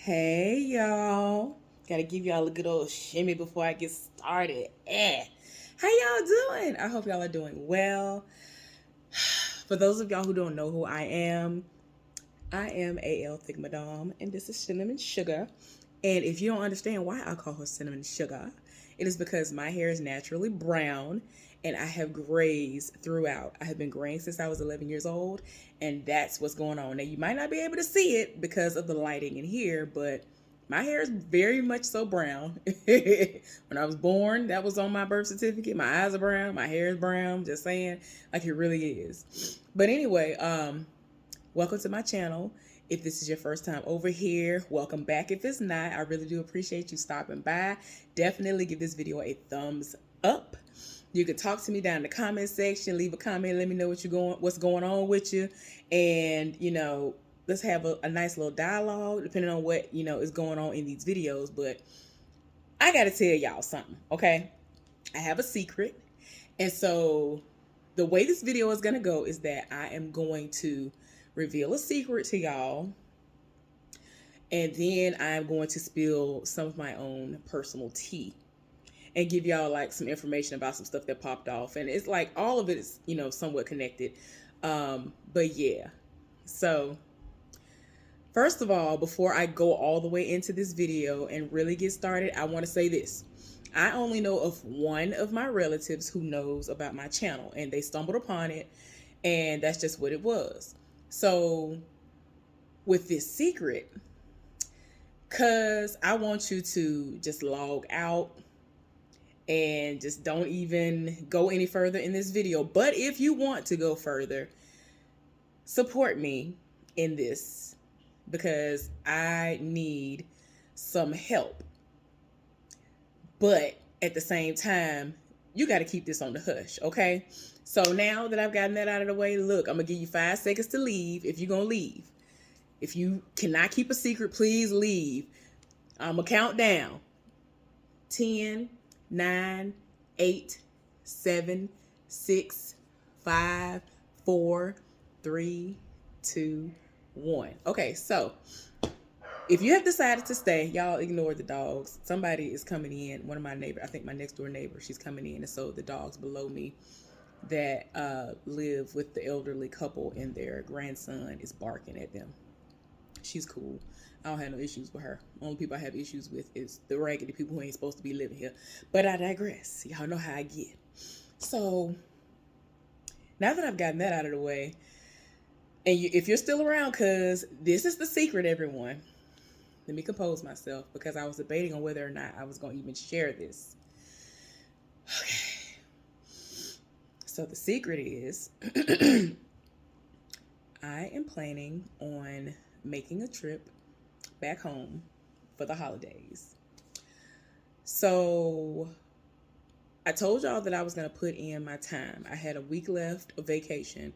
Hey y'all. Gotta give y'all a good old shimmy before I get started. How y'all doing? I hope y'all are doing well. For those of y'all who don't know who I am AL Thick Madame, and this is Cinnamon Sugar. And if you don't understand why I call her Cinnamon Sugar, it is because my hair is naturally brown and I have grays throughout. I have been graying since I was 11 years old, and that's what's going on. Now, you might not be able to see it because of the lighting in here, but my hair is very much so brown. When I was born, that was on my birth certificate. My eyes are brown, my hair is brown, just saying, like it really is. But anyway, welcome to my channel. If this is your first time over here, welcome back. If it's not, I really do appreciate you stopping by. Definitely give this video a thumbs up. You can talk to me down in the comment section, leave a comment, let me know what's going on with you. And, let's have a nice little dialogue depending on what, is going on in these videos. But I got to tell y'all something, okay? I have a secret. And so the way this video is going to go is that I am going to reveal a secret to y'all. And then I'm going to spill some of my own personal tea and give y'all like some information about some stuff that popped off. And it's like all of it is, somewhat connected. But yeah. So first of all, before I go all the way into this video and really get started, I want to say this. I only know of one of my relatives who knows about my channel, and they stumbled upon it, and that's just what it was. So with this secret, because I want you to just log out and just don't even go any further in this video. But if you want to go further, support me in this because I need some help. But at the same time, you got to keep this on the hush, okay? So now that I've gotten that out of the way, look, I'm going to give you 5 seconds to leave if you're going to leave. If you cannot keep a secret, please leave. I'm going to count down. 10, 9, 8, 7, 6, 5, 4, 3, 2, 1. Okay, so if you have decided to stay, y'all ignore the dogs. Somebody is coming in. One of my neighbors, I think my next door neighbor, she's coming in. And so the dogs below me that live with the elderly couple and their grandson is barking at them. She's cool. I don't have no issues with her. Only people I have issues with is the raggedy people who ain't supposed to be living here. But I digress. Y'all know how I get. So now that I've gotten that out of the way, and if you're still around, because this is the secret, everyone. Let me compose myself because I was debating on whether or not I was going to even share this. Okay. So the secret is I am planning on making a trip back home for the holidays. So I told y'all that I was going to put in my time. I had a week left of vacation,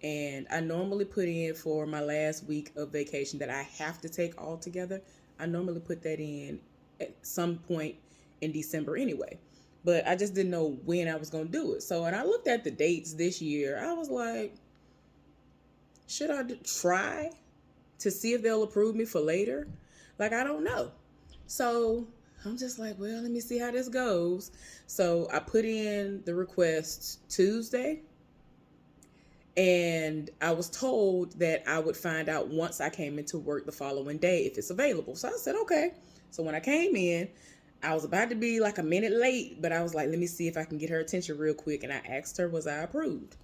and I normally put in for my last week of vacation that I have to take all together. I normally put that in at some point in December anyway, but I just didn't know when I was going to do it. So when I looked at the dates this year, I was like, should I try to see if they'll approve me for later? Like, I don't know. So I'm just like, well, let me see how this goes. So I put in the request Tuesday, and I was told that I would find out once I came into work the following day if it's available. So I said, okay. So when I came in, I was about to be like a minute late, but I was like, let me see if I can get her attention real quick. And I asked her, was I approved?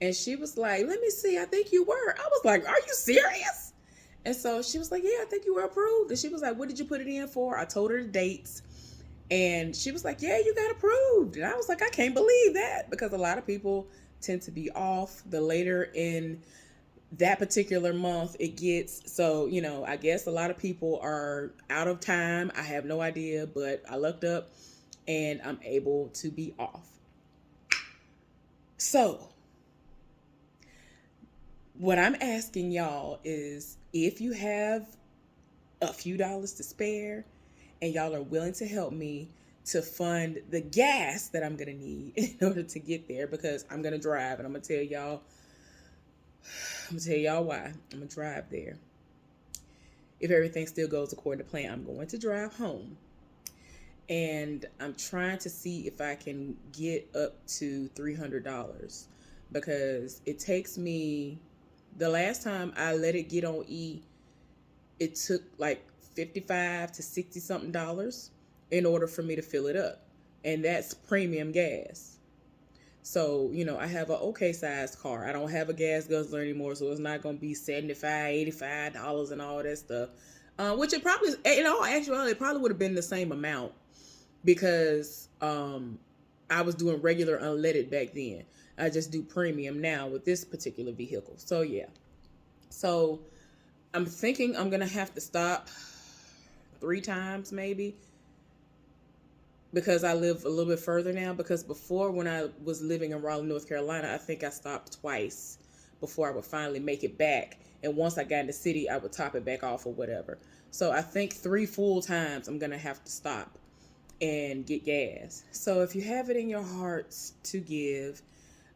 And she was like, let me see, I think you were. I was like, are you serious? And so she was like, yeah, I think you were approved. And she was like, what did you put it in for? I told her the dates. And she was like, yeah, you got approved. And I was like, I can't believe that, because a lot of people tend to be off the later in that particular month it gets. So, I guess a lot of people are out of time. I have no idea, but I looked up and I'm able to be off. So what I'm asking y'all is, if you have a few dollars to spare and y'all are willing to help me to fund the gas that I'm going to need in order to get there, because I'm going to drive, and I'm going to tell y'all why I'm going to drive there. if everything still goes according to plan, I'm going to drive home. And I'm trying to see if I can get up to $300 because it takes me, the last time I let it get on E, it took like 55 to 60 something dollars in order for me to fill it up. And that's premium gas. So, I have an okay sized car. I don't have a gas guzzler anymore, so it's not going to be 75, $85 and all that stuff. Which it probably, in all actuality, it probably would have been the same amount because I was doing regular unleaded back then. I just do premium now with this particular vehicle. So, yeah. So, I'm thinking I'm going to have to stop 3 times maybe because I live a little bit further now. Because before, when I was living in Raleigh, North Carolina, I think I stopped twice before I would finally make it back. And once I got in the city, I would top it back off or whatever. So I think 3 full times I'm going to have to stop and get gas. So if you have it in your hearts to give,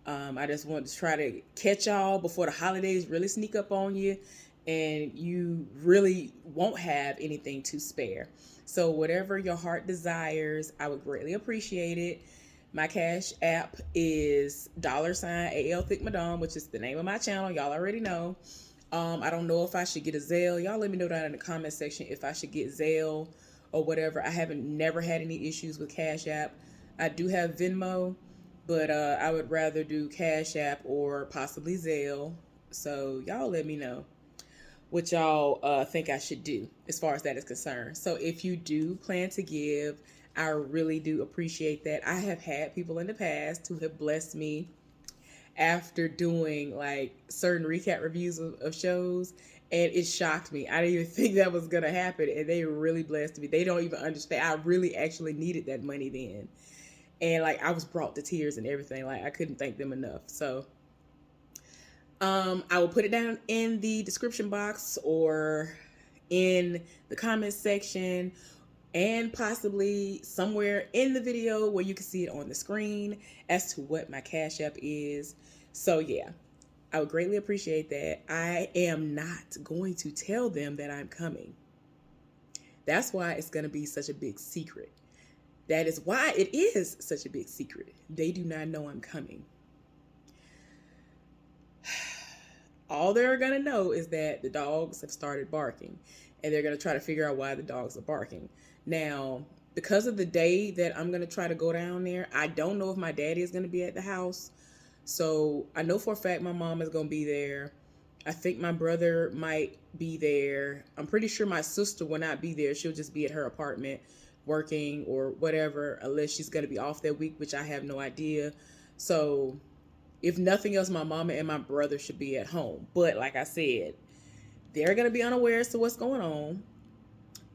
I just wanted to try to catch y'all before the holidays really sneak up on you and you really won't have anything to spare. So whatever your heart desires, I would greatly appreciate it. My Cash App is $AL Thick Madame, which is the name of my channel. Y'all already know. I don't know if I should get a Zelle. Y'all let me know down in the comment section if I should get Zelle or whatever. I haven't never had any issues with Cash App. I do have Venmo, but I would rather do Cash App or possibly Zelle. So y'all let me know what y'all think I should do as far as that is concerned. So if you do plan to give, I really do appreciate that. I have had people in the past who have blessed me after doing like certain recap reviews of shows, and it shocked me. I didn't even think that was gonna happen, and they really blessed me. They don't even understand. I really actually needed that money then, and like I was brought to tears and everything. Like I couldn't thank them enough. So I will put it down in the description box or in the comment section and possibly somewhere in the video where you can see it on the screen as to what my Cash App is. So yeah, I would greatly appreciate that. I am not going to tell them that I'm coming. That's why it's going to be such a big secret. That is why it is such a big secret. They do not know I'm coming. All they're going to know is that the dogs have started barking, and they're going to try to figure out why the dogs are barking. Now, because of the day that I'm going to try to go down there, I don't know if my daddy is going to be at the house. So I know for a fact my mom is going to be there. I think my brother might be there. I'm pretty sure my sister will not be there. She'll just be at her apartment working or whatever, unless she's going to be off that week, which I have no idea. So if nothing else, my mama and my brother should be at home. But like I said, they're going to be unaware as to what's going on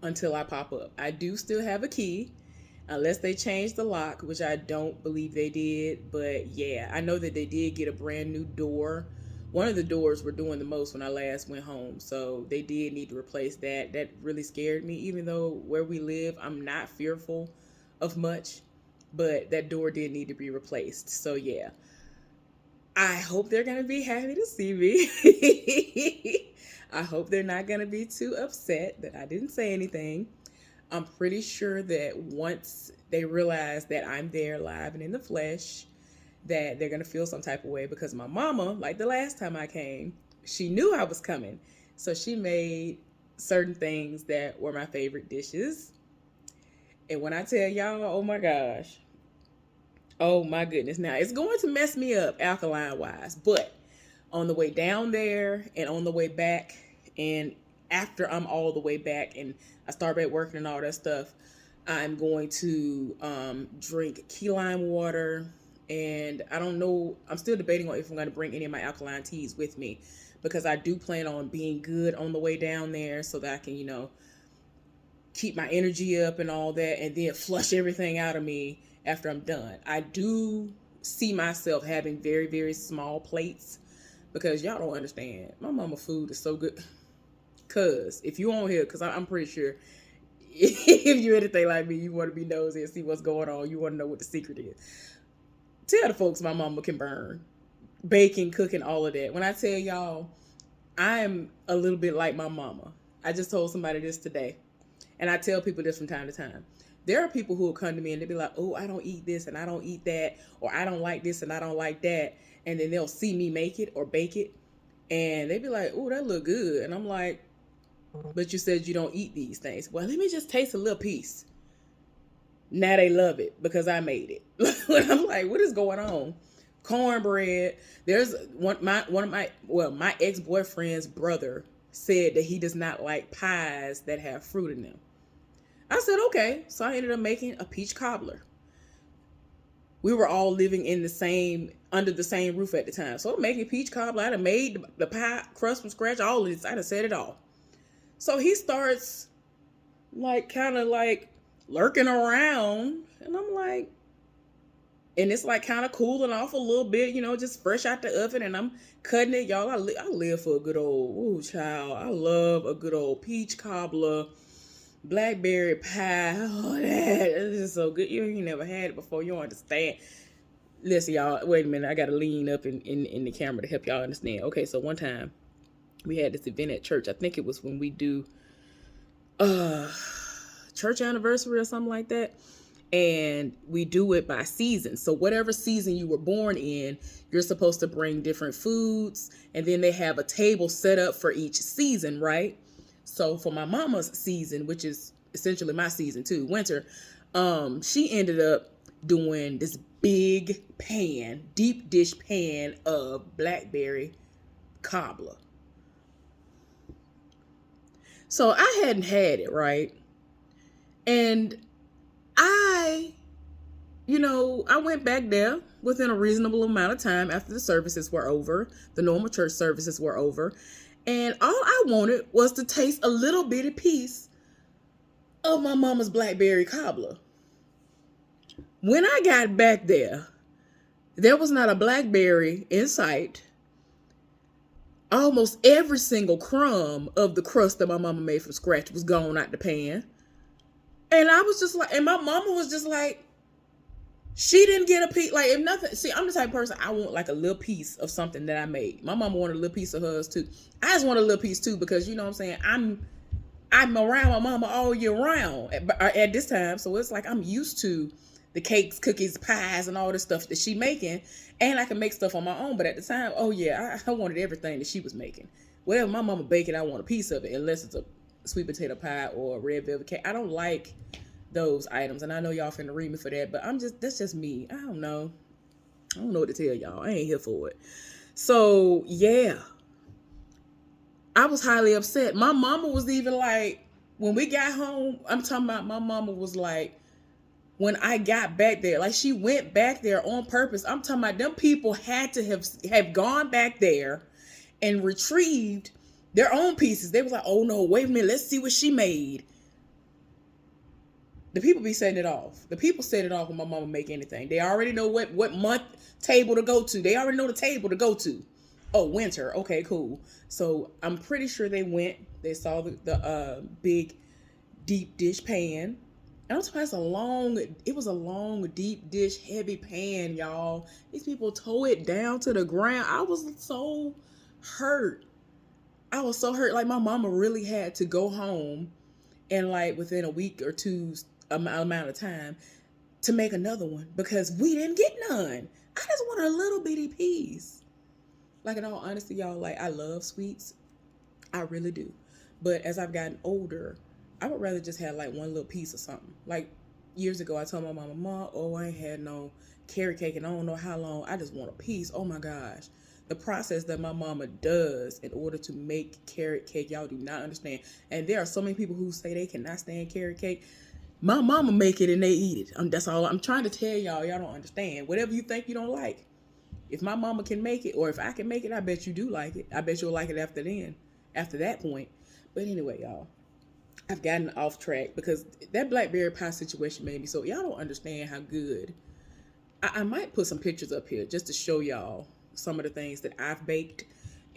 until I pop up. I do still have a key, unless they changed the lock, which I don't believe they did. But yeah, I know that they did get a brand new door. One of the doors were doing the most when I last went home. So they did need to replace that. That really scared me, even though where we live, I'm not fearful of much. But that door did need to be replaced. So yeah. I hope they're going to be happy to see me. I hope they're not going to be too upset that I didn't say anything. I'm pretty sure that once they realize that I'm there live and in the flesh, that they're going to feel some type of way, because my mama, like the last time I came, she knew I was coming. So she made certain things that were my favorite dishes. And when I tell y'all, oh my gosh, oh my goodness. Now it's going to mess me up alkaline wise, but on the way down there and on the way back, and after I'm all the way back and I start back working and all that stuff, I'm going to drink key lime water. And I don't know, I'm still debating on if I'm going to bring any of my alkaline teas with me, because I do plan on being good on the way down there so that I can, keep my energy up and all that, and then flush everything out of me after I'm done. I do see myself having very, very small plates, because y'all don't understand. My mama food is so good. Cause if you on here, cause I'm pretty sure if you're anything like me, you want to be nosy and see what's going on. You want to know what the secret is. Tell the folks my mama can burn. Baking, cooking, all of that. When I tell y'all, I'm a little bit like my mama. I just told somebody this today, and I tell people this from time to time. There are people who will come to me and they'll be like, "Oh, I don't eat this and I don't eat that, or I don't like this and I don't like that," and then they'll see me make it or bake it, and they be like, "Oh, that look good," and I'm like, "But you said you don't eat these things." Well, let me just taste a little piece. Now they love it because I made it. I'm like, what is going on? Cornbread. There's my ex-boyfriend's brother said that he does not like pies that have fruit in them. I said, okay. So I ended up making a peach cobbler. We were all living under the same roof at the time. So I'm making peach cobbler. I'd have made the pie crust from scratch, all of this. I'd have said it all. So he starts kind of lurking around. And I'm like, and it's kind of cooling off a little bit, just fresh out the oven. And I'm cutting it, y'all. I live for a good old, ooh, child. I love a good old peach cobbler, blackberry pie. Oh, that is so good. You never had it before. You don't understand. Listen, y'all. Wait a minute. I got to lean up in the camera to help y'all understand. Okay, so one time we had this event at church. I think it was when we do church anniversary or something like that. And we do it by season. So whatever season you were born in, you're supposed to bring different foods. And then they have a table set up for each season, right? So for my mama's season, which is essentially my season too, winter, she ended up doing this big pan, deep dish pan of blackberry cobbler. So I hadn't had it, right? And I went back there within a reasonable amount of time after the services were over, the normal church services were over. And all I wanted was to taste a little bitty piece of my mama's blackberry cobbler. When I got back there was not a blackberry in sight. Almost every single crumb of the crust that my mama made from scratch was gone out the pan. And I was just like, and my mama was just like, she didn't get a piece. If nothing, see, I'm the type of person, I want a little piece of something that I made. My mama wanted a little piece of hers too. I just want a little piece too, because you know what I'm saying? I'm around my mama all year round at this time. So it's I'm used to the cakes, cookies, pies, and all the stuff that she making. And I can make stuff on my own. But at the time, oh yeah, I wanted everything that she was making. Whatever my mama baking, I want a piece of it, unless it's a sweet potato pie or a red velvet cake. I don't like those items, and I know y'all finna read me for that, but that's just me. I don't know what to tell y'all. I ain't here for it. So yeah, I was highly upset. My mama was even when we got home, I'm talking about, my mama was when I got back there, she went back there on purpose. I'm talking about, them people had to have gone back there and retrieved their own pieces. They was like, oh no, wait a minute, let's see what she made. The people be setting it off. The people set it off when my mama make anything. They already know what month table to go to. They already know the table to go to. Oh, winter. Okay, cool. So I'm pretty sure they went. They saw the big deep dish pan. And I'm talking, it was a long deep dish heavy pan, y'all. These people tore it down to the ground. I was so hurt. My mama really had to go home and within a week or two amount of time to make another one, because we didn't get none. I just want a little bitty piece. In all honesty, y'all, I love sweets. I really do. But as I've gotten older, I would rather just have one little piece of something. Years ago, I told my mama, "Mom, oh, I ain't had no carrot cake and I don't know how long. I just want a piece." Oh my gosh. The process that my mama does in order to make carrot cake, y'all do not understand. And there are so many people who say they cannot stand carrot cake. My mama make it and they eat it. That's all I'm trying to tell y'all. Y'all don't understand. Whatever you think you don't like, if my mama can make it, or if I can make it, I bet you do like it. I bet you'll like it after that point. But anyway, y'all, I've gotten off track because that blackberry pie situation made me so, y'all don't understand how good. I might put some pictures up here just to show y'all some of the things that I've baked,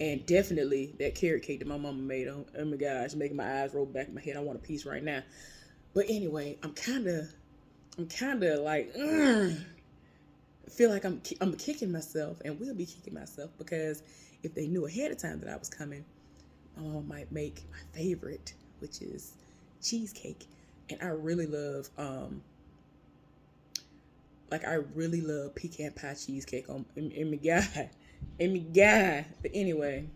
and definitely that carrot cake that my mama made. Oh my gosh, making my eyes roll back in my head. I want a piece right now. But anyway, I'm kind of feel like I'm kicking myself, and will be kicking myself, because if they knew ahead of time that I was coming, my mom might make my favorite, which is cheesecake. And I really love I really love pecan pie cheesecake in my God. In my God. But anyway,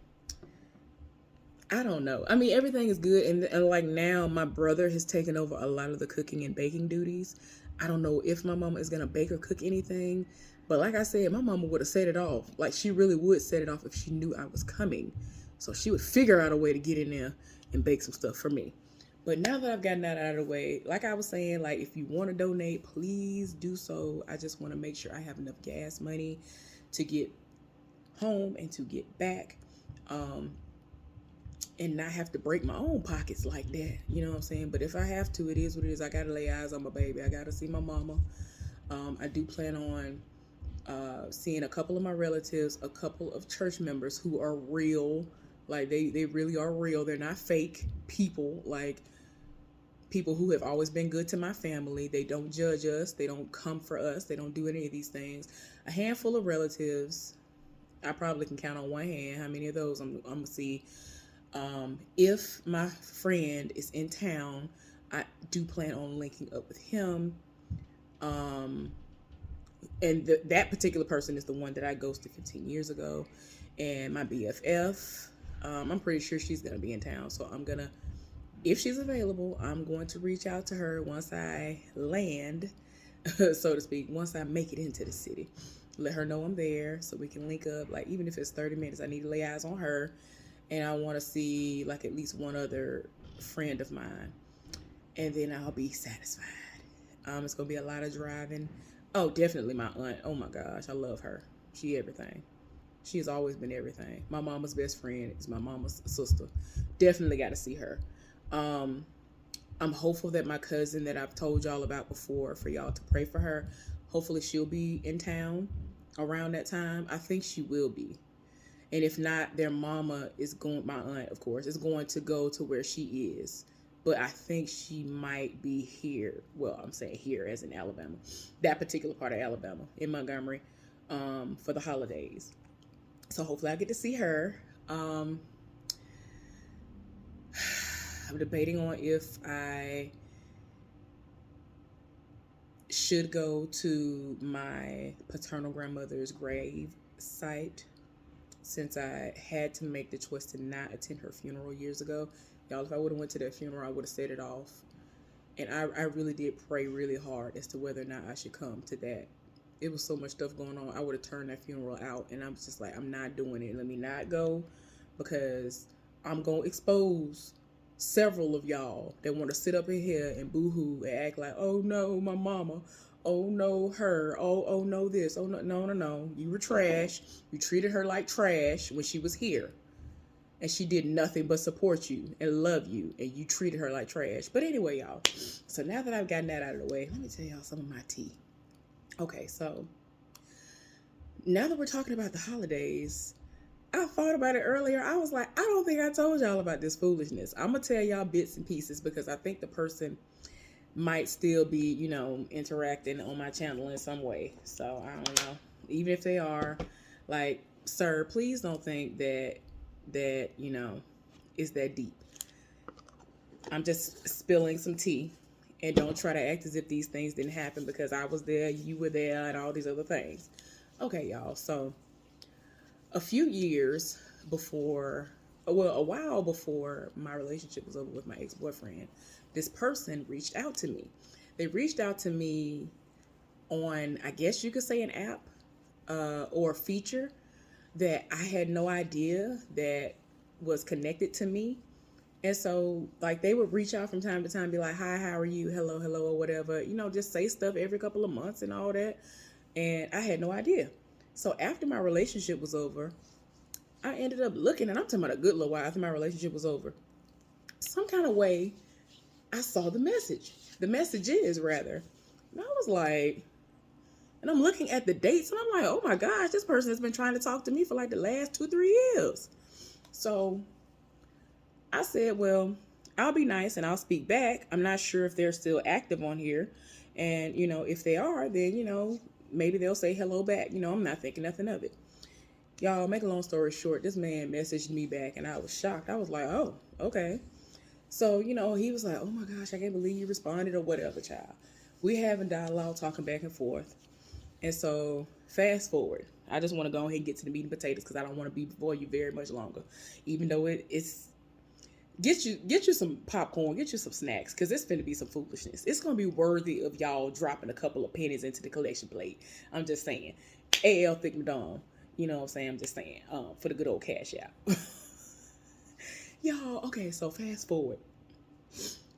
I don't know. I mean, everything is good, and like now, my brother has taken over a lot of the cooking and baking duties. I don't know if my mama is gonna bake or cook anything, but like I said, my mama would have set it off. Like she really would set it off if she knew I was coming. So she would figure out a way to get in there and bake some stuff for me. But now that I've gotten that out of the way, like I was saying, like if you want to donate, please do so. I just want to make sure I have enough gas money to get home and to get back. And not have to break my own pockets like that. You know what I'm saying? But if I have to, it is what it is. I got to lay eyes on my baby. I got to see my mama. I do plan on seeing a couple of my relatives, a couple of church members who are real. Like they really are real. They're not fake people. Like people who have always been good to my family. They don't judge us. They don't come for us. They don't do any of these things. A handful of relatives. I probably can count on one hand how many of those I'm going to see. If my friend is in town, I do plan on linking up with him. And that particular person is the one that I ghosted 15 years ago. And my BFF, I'm pretty sure she's going to be in town. So if she's available, I'm going to reach out to her once I land, so to speak, once I make it into the city. Let her know I'm there so we can link up. Like, even if it's 30 minutes, I need to lay eyes on her. And I want to see like at least one other friend of mine. And then I'll be satisfied. It's going to be a lot of driving. Oh, definitely my aunt. Oh my gosh, I love her. She everything. She has always been everything. My mama's best friend is my mama's sister. Definitely got to see her. I'm hopeful that my cousin that I've told y'all about before, for y'all to pray for her, hopefully she'll be in town around that time. I think she will be. And if not, their mama is going, my aunt, of course, is going to go to where she is. But I think she might be here. Well, I'm saying here as in Alabama. That particular part of Alabama, in Montgomery, for the holidays. So hopefully I get to see her. I'm debating on if I should go to my paternal grandmother's grave site, since I had to make the choice to not attend her funeral years ago. Y'all, if I would have went to that funeral, I would have set it off. And I really did pray really hard as to whether or not I should come to that. It was so much stuff going on. I would have turned that funeral out. And I'm just like, I'm not doing it. Let me not go, because I'm going to expose several of y'all that want to sit up in here and boo-hoo and act like, oh no, my mama. Oh no, her. Oh no, this. Oh no. You were trash. You treated her like trash when she was here. And she did nothing but support you and love you. And you treated her like trash. But anyway, y'all. So now that I've gotten that out of the way, let me tell y'all some of my tea. Okay, so now that we're talking about the holidays, I thought about it earlier. I was like, I don't think I told y'all about this foolishness. I'm going to tell y'all bits and pieces because I think the person might still be, interacting on my channel in some way. So I don't know. Even if they are, like, sir, please don't think that is that deep. I'm just spilling some tea, and don't try to act as if these things didn't happen because I was there, you were there, and all these other things. Okay, y'all. So a while before my relationship was over with my ex-boyfriend, this person reached out to me. They reached out to me on, I guess you could say, an app or a feature that I had no idea that was connected to me. And so, like, they would reach out from time to time, be like, hi, how are you? Hello, or whatever. Just say stuff every couple of months and all that. And I had no idea. So after my relationship was over, I ended up looking, and I'm talking about a good little while after my relationship was over. Some kind of way, I saw the messages rather. And I was like, and I'm looking at the dates, and I'm like, oh my gosh, this person has been trying to talk to me for like the last 2-3 years. So I said, well, I'll be nice and I'll speak back. I'm not sure if they're still active on here. And, if they are, then, maybe they'll say hello back. I'm not thinking nothing of it. Y'all, make a long story short, this man messaged me back and I was shocked. I was like, oh, okay. So, he was like, oh my gosh, I can't believe you responded or whatever, child. We having dialogue, talking back and forth. And so, fast forward. I just want to go ahead and get to the meat and potatoes because I don't want to be before you very much longer. Even though it's get you some popcorn, get you some snacks, because it's finna be some foolishness. It's gonna be worthy of y'all dropping a couple of pennies into the collection plate. I'm just saying. AL Thick Madame. You know what I'm saying? I'm just saying. For the good old cash out. Y'all, okay, so fast forward.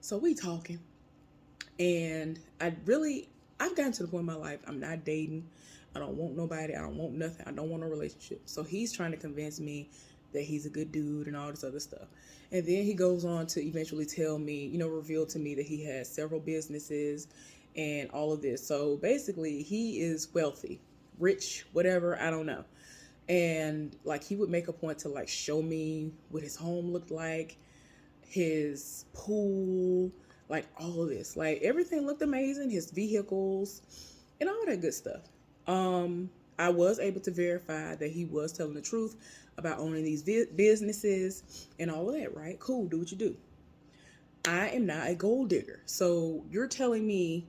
So we talking. And I've gotten to the point in my life, I'm not dating. I don't want nobody. I don't want nothing. I don't want a relationship. So he's trying to convince me that he's a good dude and all this other stuff. And then he goes on to eventually tell me, reveal to me that he has several businesses and all of this. So basically, he is wealthy, rich, whatever, I don't know. And like he would make a point to like show me what his home looked like, his pool, like all of this. Like everything looked amazing, his vehicles and all that good stuff. I was able to verify that he was telling the truth about owning these businesses and all of that, right? Cool, do what you do. I am not a gold digger. So you're telling me,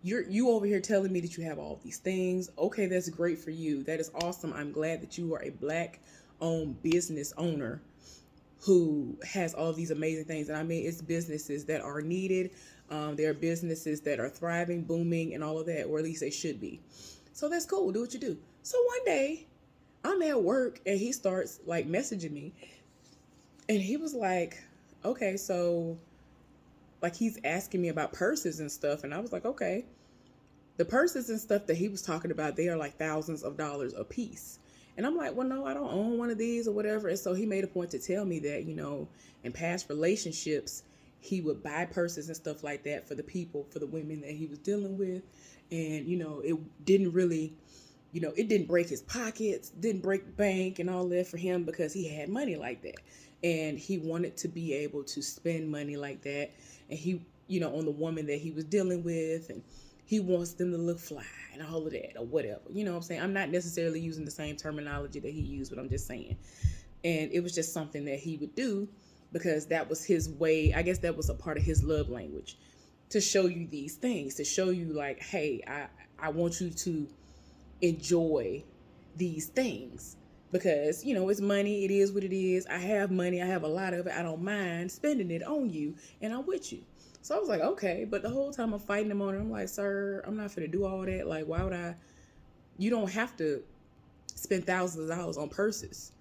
you over here telling me that you have all these things. Okay, that's great for you. That is awesome. I'm glad that you are a black owned business owner who has all these amazing things. And I mean, it's businesses that are needed. There are businesses that are thriving, booming, and all of that, or at least they should be. So that's cool. Do what you do. So one day, I'm at work and he starts like messaging me. And he was like, okay, so like he's asking me about purses and stuff. And I was like, okay. The purses and stuff that he was talking about, they are like thousands of dollars a piece. And I'm like, well, no, I don't own one of these or whatever. And so he made a point to tell me that, in past relationships, he would buy purses and stuff like that for the people, for the women that he was dealing with. And, it didn't really, it didn't break his pockets, didn't break the bank and all that for him because he had money like that. And he wanted to be able to spend money like that. And he, on the woman that he was dealing with, and he wants them to look fly and all of that or whatever. You know what I'm saying? I'm not necessarily using the same terminology that he used, but I'm just saying. And it was just something that he would do because that was his way. I guess that was a part of his love language, to show you these things, to show you like, hey, I want you to enjoy these things because, it's money. It is what it is. I have money. I have a lot of it. I don't mind spending it on you and I'm with you. So I was like, okay. But the whole time I'm fighting him on it, I'm like, sir, I'm not finna do all that. Like, why would I? You don't have to spend thousands of dollars on purses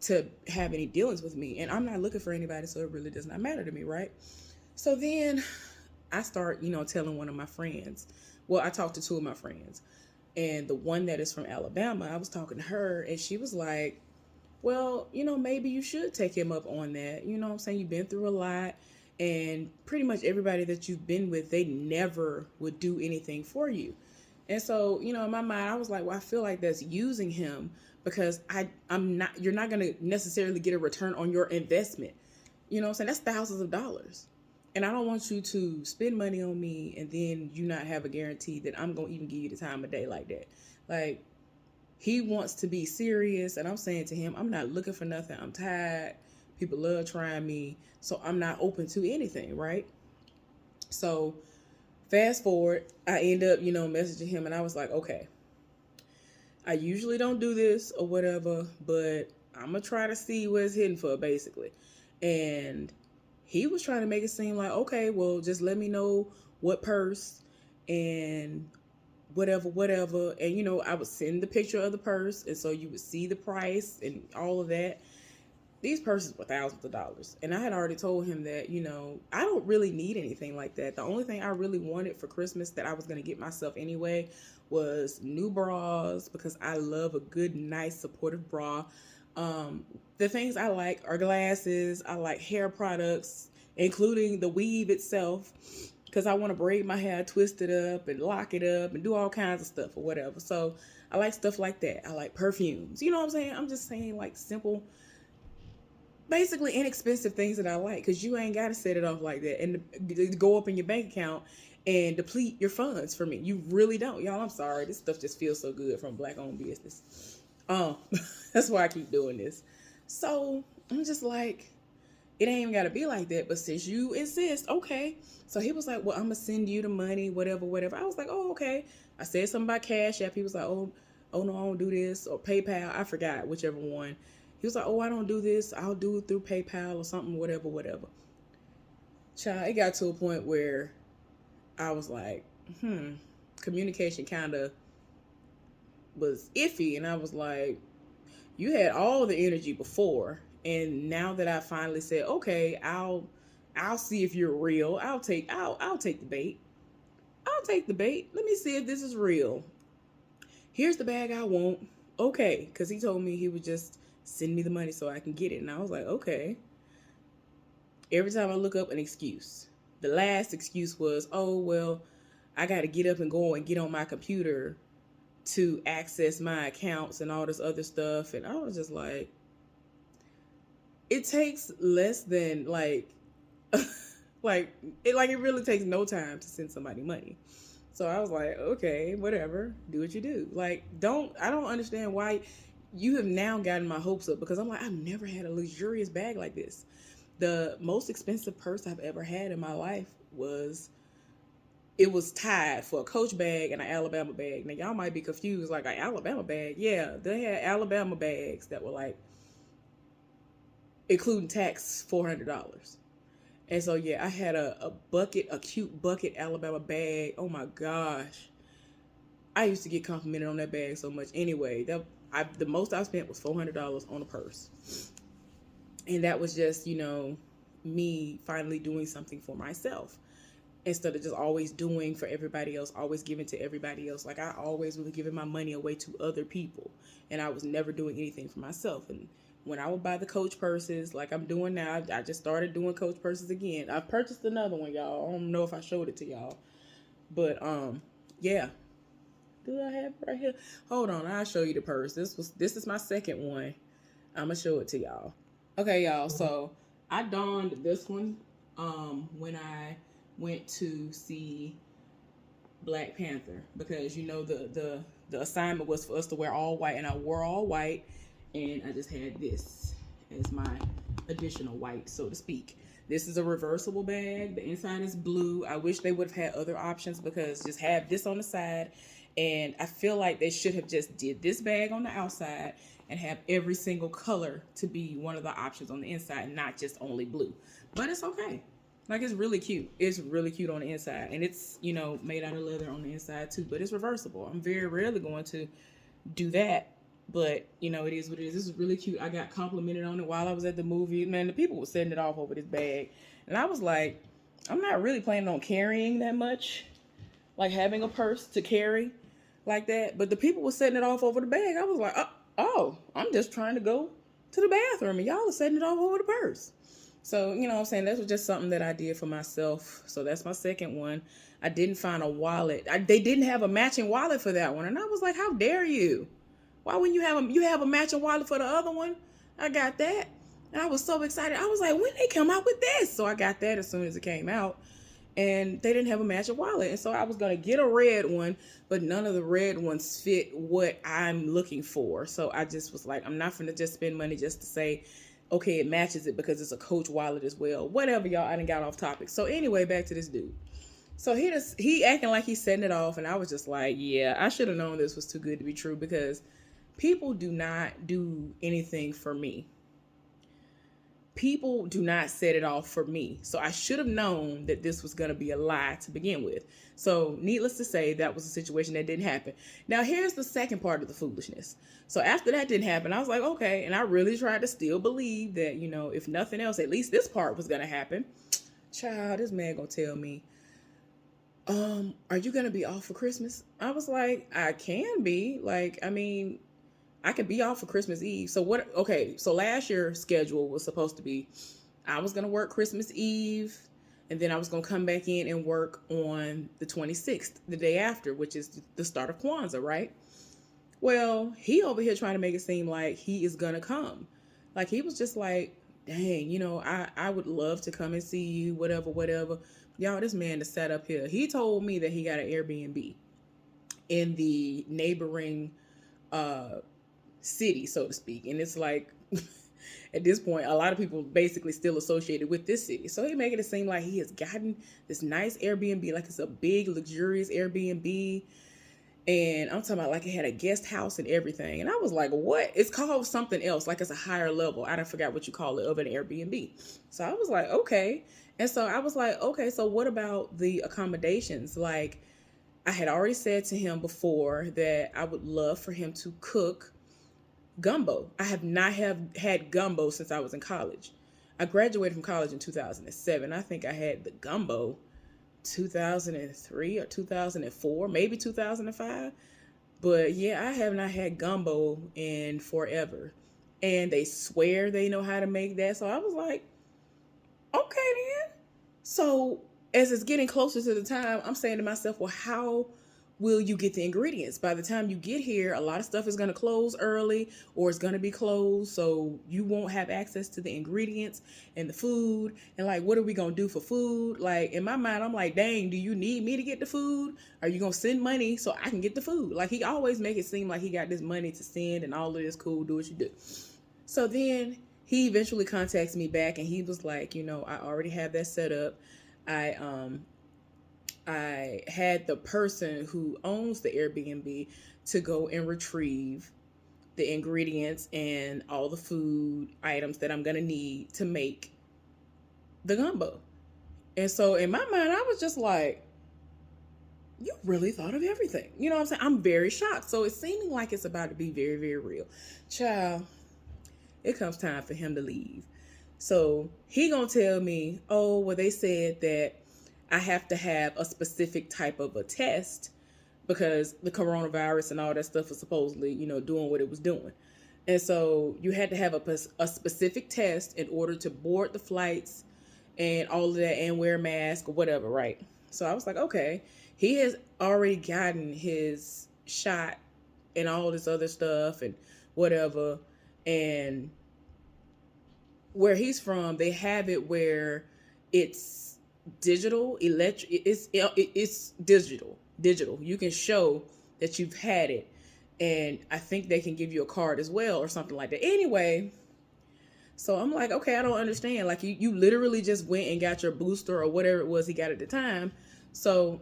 to have any dealings with me. And I'm not looking for anybody, so it really does not matter to me, right? So then I start, telling one of my friends. Well, I talked to two of my friends. And the one that is from Alabama, I was talking to her and she was like, well, maybe you should take him up on that. You know what I'm saying? You've been through a lot. And pretty much everybody that you've been with, they never would do anything for you. And so, in my mind, I was like, well, I feel like that's using him because you're not going to necessarily get a return on your investment. You know what I'm saying? That's thousands of dollars. And I don't want you to spend money on me and then you not have a guarantee that I'm going to even give you the time of day like that. Like, he wants to be serious. And I'm saying to him, I'm not looking for nothing. I'm tired. People love trying me. So I'm not open to anything, right? So fast forward, I end up, messaging him and I was like, okay, I usually don't do this or whatever, but I'm going to try to see what it's hitting for, basically. And he was trying to make it seem like, okay, well, just let me know what purse and whatever. And, I would send the picture of the purse. And so you would see the price and all of that. These purses were thousands of dollars. And I had already told him that, I don't really need anything like that. The only thing I really wanted for Christmas that I was going to get myself anyway was new bras because I love a good, nice, supportive bra. The things I like are glasses. I like hair products, including the weave itself, because I want to braid my hair, twist it up and lock it up and do all kinds of stuff or whatever. So I like stuff like that. I like perfumes. You know what I'm saying? I'm just saying like simple, basically inexpensive things that I like, because you ain't got to set it off like that and go up in your bank account and deplete your funds for me. You really don't. Y'all, I'm sorry. This stuff just feels so good from Black-owned business. Um, that's why I keep doing this. So I'm just like, it ain't even gotta be like that. But since you insist, okay. So he was like, well, I'm gonna send you the money, whatever, whatever. I was like, oh, okay. I said something about Cash App. He was like, oh no, I don't do this, or PayPal. I forgot whichever one. He was like, oh, I don't do this. I'll do it through PayPal or something, whatever, whatever. Child, it got to a point where I was like, communication kind of was iffy, and I was like, you had all the energy before, and now that I finally said, okay, I'll see if you're real. I'll take the bait. I'll take the bait. Let me see if this is real. Here's the bag I want. Okay, because he told me he would just send me the money so I can get it, and I was like, okay. Every time I look up an excuse, the last excuse was, oh well, I got to get up and go and get on my computer to access my accounts and all this other stuff. And I was just like, it takes less than it really takes no time to send somebody money. So I was like, okay, whatever, do what you do. Like, I don't understand why you have now gotten my hopes up, because I'm like, I've never had a luxurious bag like this. The most expensive purse I've ever had in my life was, it was tied for a Coach bag and an Alabama bag. Now y'all might be confused, like an Alabama bag. Yeah, they had Alabama bags that were like, including tax, $400. And so yeah, I had a cute bucket Alabama bag. Oh my gosh, I used to get complimented on that bag so much. Anyway, the most I spent was $400 on a purse, and that was just me finally doing something for myself, instead of just always doing for everybody else, always giving to everybody else. Like, I always was giving my money away to other people, and I was never doing anything for myself. And when I would buy the Coach purses, like I'm doing now, I just started doing Coach purses again. I've purchased another one, y'all. I don't know if I showed it to y'all, but yeah. Do I have it right here? Hold on, I'll show you the purse. This is my second one. I'm gonna show it to y'all. Okay, y'all. So I donned this one when I went to see Black Panther, because the assignment was for us to wear all white, and I wore all white, and I just had this as my additional white, so to speak. This is a reversible bag. The inside is blue. I wish they would have had other options, because just have this on the side, and I feel like they should have just did this bag on the outside and have every single color to be one of the options on the inside, not just only blue. But it's okay. Like, it's really cute. It's really cute on the inside. And it's, made out of leather on the inside too. But it's reversible. I'm very rarely going to do that. But, it is what it is. This is really cute. I got complimented on it while I was at the movie. Man, the people were setting it off over this bag. And I was like, I'm not really planning on carrying that much. Like, having a purse to carry like that. But the people were setting it off over the bag. I was like, oh, I'm just trying to go to the bathroom, and y'all are setting it off over the purse. So, what I'm saying, that was just something that I did for myself. So that's my second one. I didn't find a wallet. They didn't have a matching wallet for that one. And I was like, how dare you? Why wouldn't you have a matching wallet for the other one? I got that. And I was so excited. I was like, when they come out with this? So I got that as soon as it came out. And they didn't have a matching wallet. And so I was going to get a red one, but none of the red ones fit what I'm looking for. So I just was like, I'm not going to just spend money just to say, okay, it matches it because it's a Coach wallet as well. Whatever, y'all. I done got off topic. So anyway, back to this dude. So he acting like he's setting it off, and I was just like, yeah, I should have known this was too good to be true, because people do not do anything for me. People do not set it off for me. So I should have known that this was going to be a lie to begin with. So needless to say, that was a situation that didn't happen. Now, here's the second part of the foolishness. So after that didn't happen, I was like, okay. And I really tried to still believe that, if nothing else, at least this part was going to happen. Child, this man going to tell me, are you going to be off for Christmas? I was like, I can be. Like, I mean, I could be off for Christmas Eve. So what? Okay, so last year's schedule was supposed to be, I was going to work Christmas Eve, and then I was going to come back in and work on the 26th, the day after, which is the start of Kwanzaa, right? Well, he over here trying to make it seem like he is going to come. Like, he was just like, dang, I would love to come and see you, whatever, whatever. Y'all, this man is sat up here. He told me that he got an Airbnb in the neighboring city, so to speak. And it's like, at this point, a lot of people basically still associated with this city. So he making it seem like he has gotten this nice Airbnb, like it's a big, luxurious Airbnb. And I'm talking about like it had a guest house and everything. And I was like, what? It's called something else, like it's a higher level. I don't forget what you call it of an Airbnb. So I was like, okay. And so I was like, okay, so what about the accommodations? Like, I had already said to him before that I would love for him to cook gumbo. I have not have had gumbo since I was in college. I graduated from college in 2007. I think I had the gumbo 2003 or 2004, maybe 2005. But yeah, I have not had gumbo in forever. And they swear they know how to make that. So I was like, okay then. So as it's getting closer to the time, I'm saying to myself, well, how will you get the ingredients? By the time you get here, a lot of stuff is going to close early or it's going to be closed. So you won't have access to the ingredients and the food. And like, what are we going to do for food? Like in my mind, I'm like, dang, do you need me to get the food? Are you going to send money so I can get the food? Like he always make it seem like he got this money to send and all of this cool, do what you do. So then he eventually contacts me back and he was like, I already have that set up. I had the person who owns the Airbnb to go and retrieve the ingredients and all the food items that I'm going to need to make the gumbo. And so in my mind, I was just like, you really thought of everything. You know what I'm saying? I'm very shocked. So it's seeming like it's about to be very, very real. Child, it comes time for him to leave. So he gonna tell me, oh, well, they said that I have to have a specific type of a test because the coronavirus and all that stuff was supposedly, doing what it was doing. And so you had to have a specific test in order to board the flights and all of that and wear a mask or whatever, right? So I was like, okay. He has already gotten his shot and all this other stuff and whatever. And where he's from, they have it where it's digital, it's digital. You can show that you've had it, and I think they can give you a card as well or something like that. Anyway, so I'm like, okay, I don't understand. Like you literally just went and got your booster or whatever it was he got at the time. So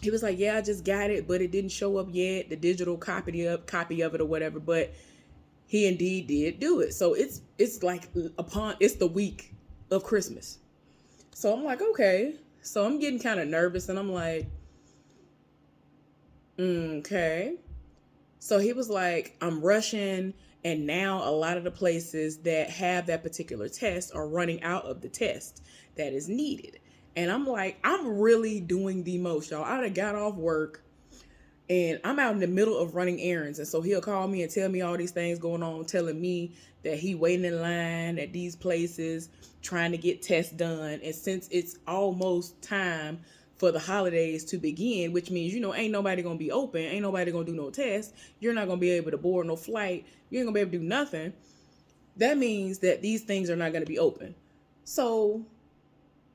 he was like, yeah, I just got it, but it didn't show up yet, the digital copy of it or whatever. But he indeed did do it. So it's like it's the week of Christmas. So I'm like, okay. So I'm getting kind of nervous and I'm like, okay. So he was like, I'm rushing. And now a lot of the places that have that particular test are running out of the test that is needed. And I'm like, I'm really doing the most, y'all. I done got off work and I'm out in the middle of running errands. And so he'll call me and tell me all these things going on, telling me that he waiting in line at these places, trying to get tests done. And since it's almost time for the holidays to begin, which means, ain't nobody going to be open. Ain't nobody going to do no tests. You're not going to be able to board no flight. You ain't going to be able to do nothing. That means that these things are not going to be open. So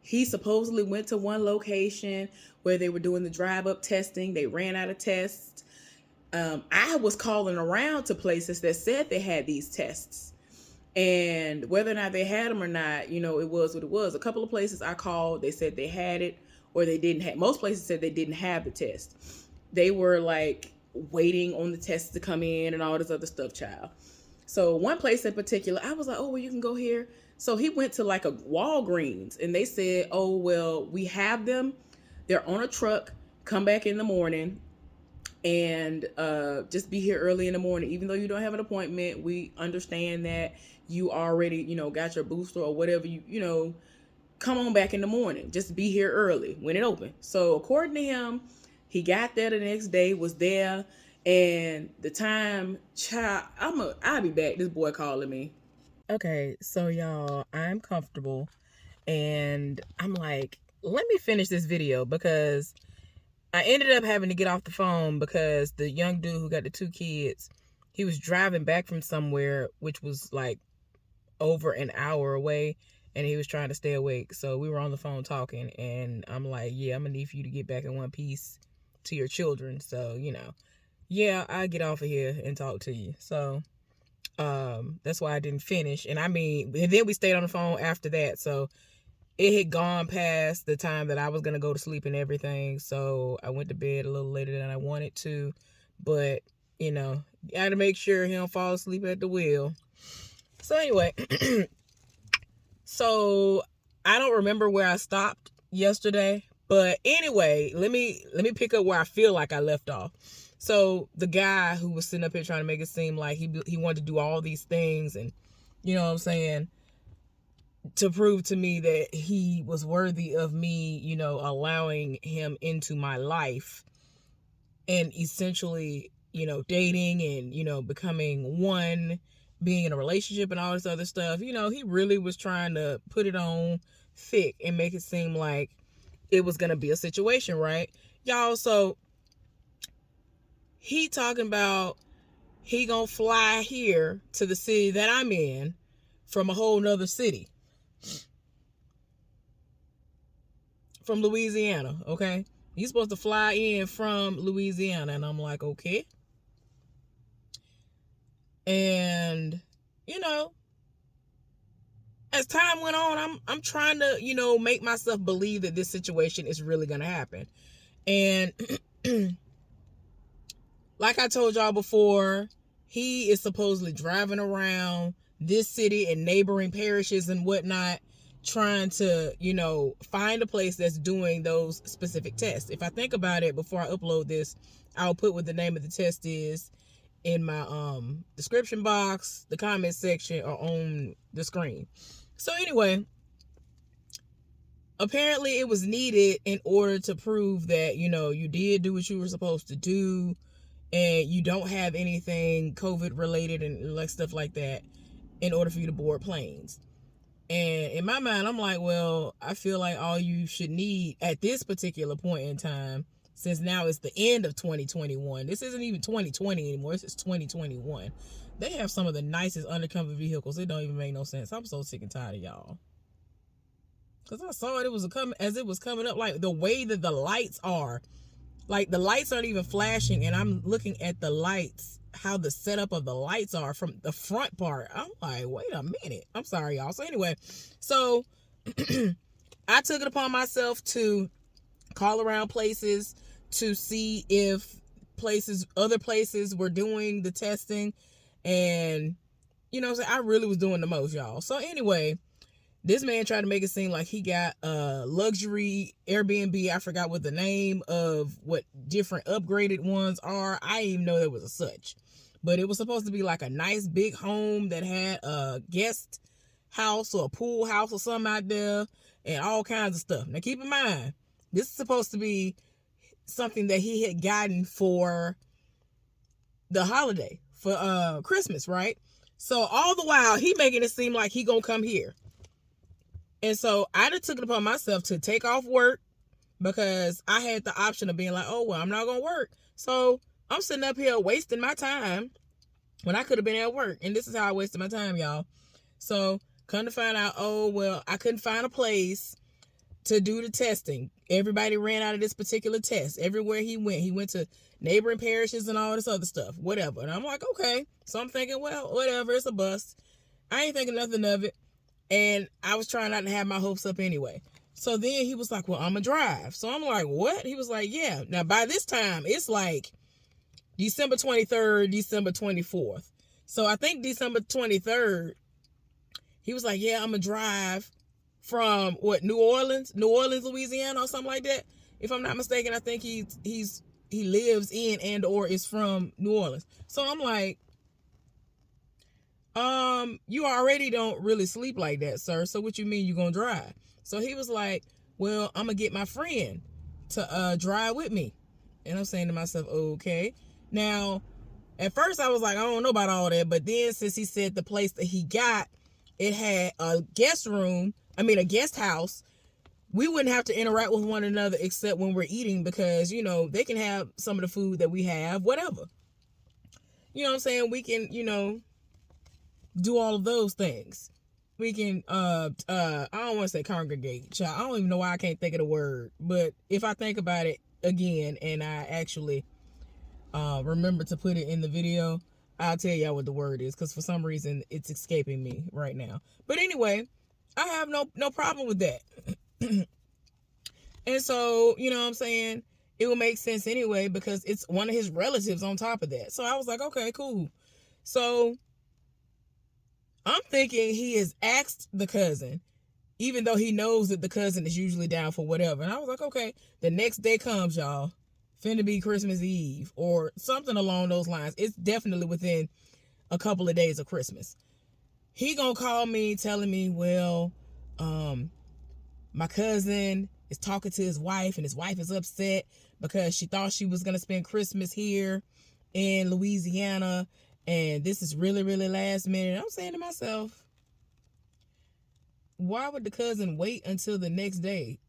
he supposedly went to one location where they were doing the drive-up testing. They ran out of tests. I was calling around to places that said they had these tests. And whether or not they had them or not, it was what it was. A couple of places I called, they said they had it or they didn't have. Most places said they didn't have the test. They were like waiting on the tests to come in and all this other stuff, child. So one place in particular, I was like, oh, well, you can go here. So he went to like a Walgreens and they said, oh, well, we have them. They're on a truck. Come back in the morning and just be here early in the morning. Even though you don't have an appointment, we understand that you already, got your booster or whatever, come on back in the morning. Just be here early when it opens. So according to him, he got there the next day, was there. And the time, child, I'll be back. This boy calling me. Okay, so y'all, I'm comfortable and I'm like, let me finish this video because I ended up having to get off the phone because the young dude who got the 2 kids, he was driving back from somewhere, which was like over an hour away, and he was trying to stay awake. So we were on the phone talking and I'm like, yeah, I'm gonna need for you to get back in one piece to your children. So, yeah, I'll get off of here and talk to you. So That's why I didn't finish. And then we stayed on the phone after that. So it had gone past the time that I was going to go to sleep and everything. So I went to bed a little later than I wanted to. But, you got to make sure he don't fall asleep at the wheel. So anyway, so I don't remember where I stopped yesterday. But anyway, let me pick up where I feel like I left off. So the guy who was sitting up here trying to make it seem like he wanted to do all these things and, you know what I'm saying, to prove to me that he was worthy of me, allowing him into my life and essentially, dating and, becoming one, being in a relationship and all this other stuff. He really was trying to put it on thick and make it seem like it was going to be a situation, right? Y'all, so he talking about he gonna fly here to the city that I'm in from a whole nother city. From Louisiana, okay? He's supposed to fly in from Louisiana. And I'm like, okay. And, as time went on, I'm trying to, make myself believe that this situation is really going to happen. And like I told y'all before, he is supposedly driving around this city and neighboring parishes and whatnot, trying to, find a place that's doing those specific tests. If I think about it before I upload this, I'll put what the name of the test is in my description box, the comment section, or on the screen. So anyway, apparently it was needed in order to prove that, you did do what you were supposed to do and you don't have anything COVID related and like stuff like that in order for you to board planes. And in my mind, I'm like, well, I feel like all you should need at this particular point in time, since now it's the end of 2021. This isn't even 2020 anymore. This is 2021. They have some of the nicest undercover vehicles. It don't even make no sense. I'm so sick and tired of y'all. Because I saw it, as it was coming up, like the way that the lights are. Like the lights aren't even flashing, and I'm looking at the lights, how the setup of the lights are from the front part. I'm like, wait a minute. I'm sorry, y'all. So anyway, I took it upon myself to call around places to see if other places were doing the testing, and I really was doing the most, y'all. So anyway, this man tried to make it seem like he got a luxury Airbnb. I forgot what the name of what different upgraded ones are. I didn't even know there was a such. But it was supposed to be like a nice big home that had a guest house or a pool house or something out there and all kinds of stuff. Now keep in mind, this is supposed to be something that he had gotten for the holiday, for Christmas, right? So all the while, he making it seem like he gonna come here. And so I just took it upon myself to take off work because I had the option of being like, oh, well, I'm not going to work. So I'm sitting up here wasting my time when I could have been at work. And this is how I wasted my time, y'all. So come to find out, oh, well, I couldn't find a place to do the testing. Everybody ran out of this particular test. Everywhere he went to neighboring parishes and all this other stuff, whatever. And I'm like, okay. So I'm thinking, well, whatever, it's a bust. I ain't thinking nothing of it. And I was trying not to have my hopes up anyway. So then he was like, well, I'm going to drive. So I'm like, what? He was like, yeah. Now, by this time, it's like December 23rd, December 24th. So I think December 23rd, he was like, yeah, I'm going to drive from, New Orleans, Louisiana or something like that. If I'm not mistaken, I think he lives in and or is from New Orleans. So I'm like, you already don't really sleep like that, sir. So what you mean you gonna drive? So he was like, well, I'm gonna get my friend to drive with me. And I'm saying to myself, okay. Now, at first I was like, I don't know about all that. But then since he said the place that he got, it had a guest house. We wouldn't have to interact with one another except when we're eating because, they can have some of the food that we have, whatever. You know what I'm saying? We can, do all of those things. We can I don't want to say congregate. I don't even know why I can't think of the word, but if I think about it again and I actually remember to put it in the video, I'll tell y'all what the word is, because for some reason it's escaping me right now. But anyway, I have no problem with that. And so, you know what I'm saying? It will make sense anyway, because it's one of his relatives on top of that. So I was like, okay, cool. So I'm thinking he has asked the cousin, even though he knows that the cousin is usually down for whatever. And I was like, okay, the next day comes, y'all. Finna be Christmas Eve or something along those lines. It's definitely within a couple of days of Christmas. He gonna call me telling me, well, my cousin is talking to his wife, and his wife is upset because she thought she was gonna spend Christmas here in Louisiana, and this is really, really last minute. I'm saying to myself, why would the cousin wait until the next day